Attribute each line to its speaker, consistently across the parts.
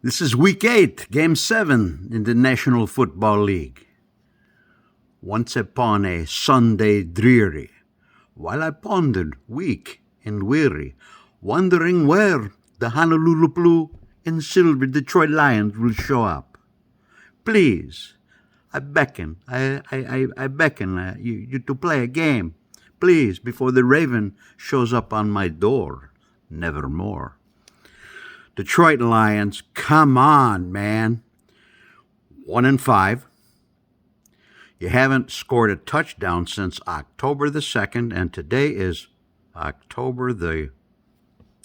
Speaker 1: This is week 8, game 7 in the National Football League. Once upon a Sunday dreary, while I pondered, weak and weary, wondering where the Honolulu Blue and Silver Detroit Lions will show up. Please, I beckon you to play a game, please, before the Raven shows up on my door, nevermore. Detroit Lions, come on, man. 1-5. You haven't scored a touchdown since October the 2nd, and today is October the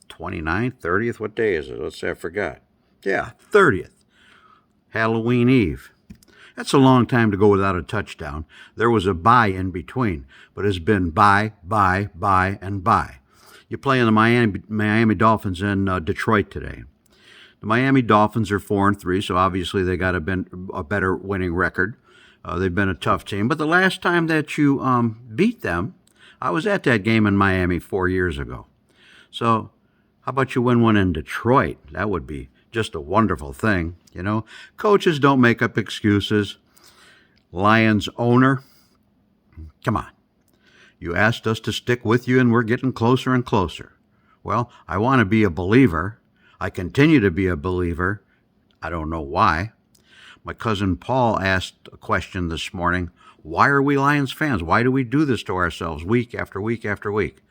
Speaker 1: 29th, 30th. What day is it? Let's say I forgot. Yeah, 30th. Halloween Eve. That's a long time to go without a touchdown. There was a bye in between, but it's been bye, and bye. You play in the Miami Dolphins in Detroit today. The Miami Dolphins are 4-3, so obviously they got a better winning record. They've been a tough team. But the last time that you beat them, I was at that game in Miami 4 years ago. So how about you win one in Detroit? That would be just a wonderful thing, you know. Coaches don't make up excuses. Lions owner, come on. You asked us to stick with you, and we're getting closer and closer. Well, I want to be a believer. I continue to be a believer. I don't know why. My cousin Paul asked a question this morning. Why are we Lions fans? Why do we do this to ourselves week after week after week?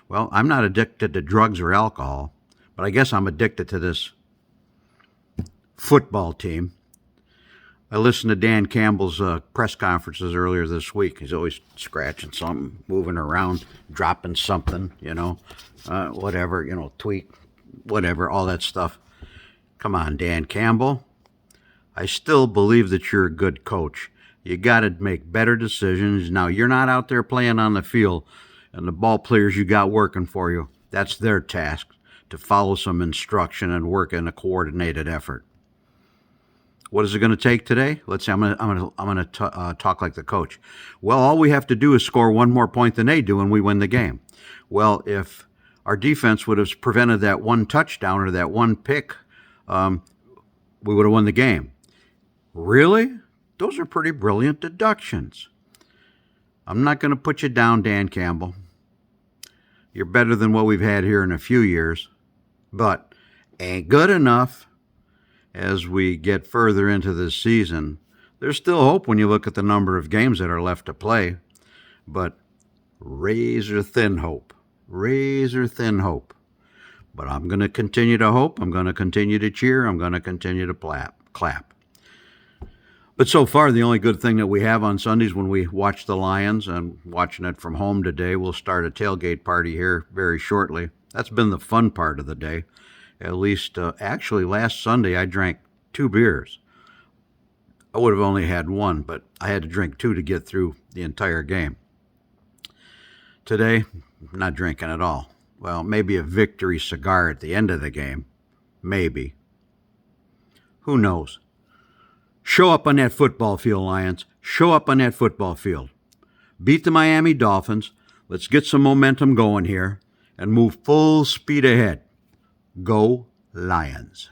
Speaker 1: Well, I'm not addicted to drugs or alcohol, but I guess I'm addicted to this football team. I listened to Dan Campbell's press conferences earlier this week. He's always scratching something, moving around, dropping something, whatever, tweak, whatever, all that stuff. Come on, Dan Campbell. I still believe that you're a good coach. You got to make better decisions. Now, you're not out there playing on the field, and the ball players you got working for you, that's their task, to follow some instruction and work in a coordinated effort. What is it going to take today? Let's say I'm going to talk like the coach. Well, all we have to do is score one more point than they do, and we win the game. Well, if our defense would have prevented that one touchdown or that one pick, we would have won the game. Really? Those are pretty brilliant deductions. I'm not going to put you down, Dan Campbell. You're better than what we've had here in a few years, but ain't good enough. As we get further into this season, there's still hope when you look at the number of games that are left to play, but razor thin hope. But I'm going to continue to hope. I'm going to continue to cheer. I'm going to continue to clap. But so far, the only good thing that we have on Sundays when we watch the Lions, and watching it from home today, we'll start a tailgate party here very shortly. That's been the fun part of the day. At least, actually, last Sunday I drank 2 beers. I would have only had one, but I had to drink 2 to get through the entire game. Today, I'm not drinking at all. Well, maybe a victory cigar at the end of the game. Maybe. Who knows? Show up on that football field, Lions. Show up on that football field. Beat the Miami Dolphins. Let's get some momentum going here and move full speed ahead. Go Lions.